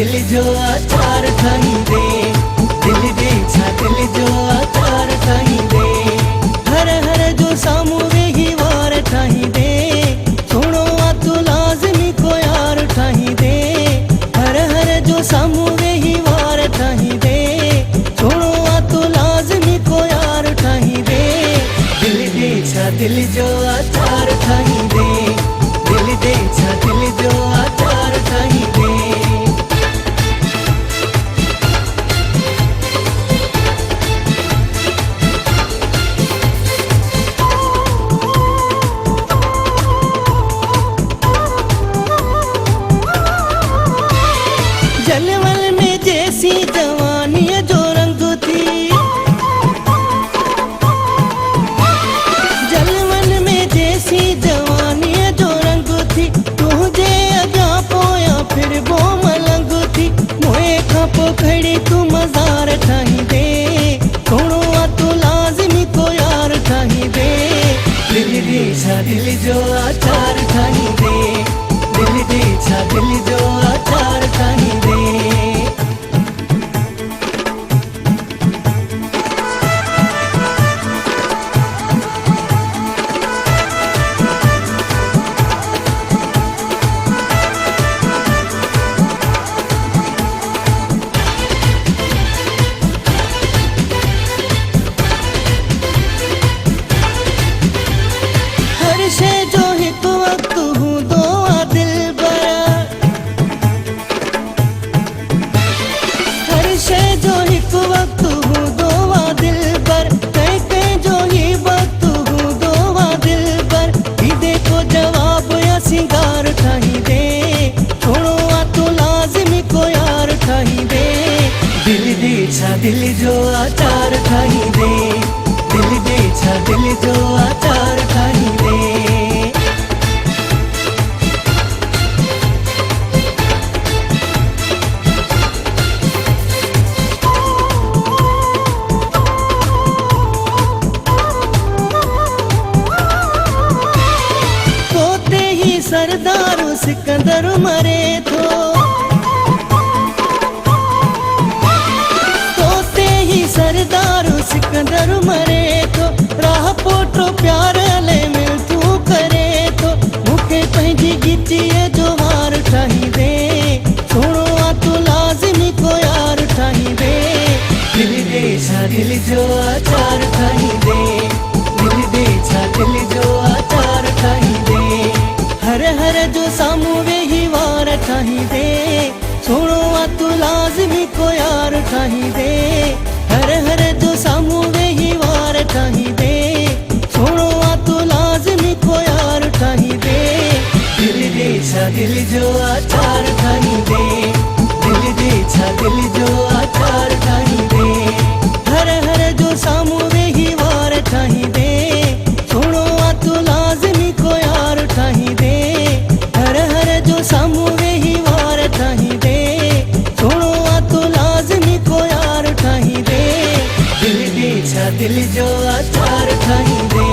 दिल जो आचार ठाही दे, दिल दे छा दिल जो आचार ठाही दे। हर हर जो सामू वेही वार ठाही दे, सोणो आ तू लाज़मी को यार ठाही दे। हर हर जो सामू वेही वार ठाही दे, सोणो आ तू लाज़मी को यार ठाही दे। दिल दे छा दिल जो आचार ठाही दे, दिल दे छा दिल जो आचार ठाही दे। जलवल में जैसी जवानी जो रंग थी, जलवल में जैसी जवानी जो रंग थी, तुझे अगा पोया फिर वो मलंग थी। मोए खपो खड़ी तू मजार ठाही दे, सोणो आ तू लाज़मी को यार ठाही दे। दिल दे छा दिल जो आचार ठाही दे, दिल दे छा दिल जो आचार ठाही दे। हर शे जो हिक वक्त हूंदो आ दिल बरा, हर शे जो हिक वक्त हूंदो आ दिल बर। कहीं कहीं जो ही वक्त हूंदो आ दिल बर, दीदे को जवाब या सिंगार ठाही दे, सोणो आ तू लाज़मी को यार ठाही दे। दिल दे छा दिल जो आचार ठाही दे, दिल दे छा दिल जो आचार ठाही दे। तोते ही सरदार सिकंदर मरे थो, तोते ही सरदार सिकंदर मरे थो। राह पोटो प्यार ले मिल तू करे तो, मुखे पंहिंजी गिटीअ जो वार ठाही दे, सोणो आ तू लाज़मी को यार ठाही दे। दिल दे छा दिल जो आचार ठाही दे, दिल दे छा दिल जो आचार ठाही दे। हर हर जो सामू वेही वार ठाही दे, सोणो आ तू लाज़मी को यार ठाही दे। हर हर जो सामू वेही वार ठाही दे, सोणो आ तू लाज़मी को यार ठाही दे। दिल दे छा दिल जो आचार ठाही दे, दिल दे छा दिल जो आचार ठाही दे। हर हर जो सामू वेही वार ठाही दे, सोणो आ तू लाज़मी को यार ठाही दे। हर हर जो सामू वेही वार ठाही दे, सोणो आ तू लाज़मी को यार ठाही दे। दिल दे छा दिल जो आचार ठाही दे।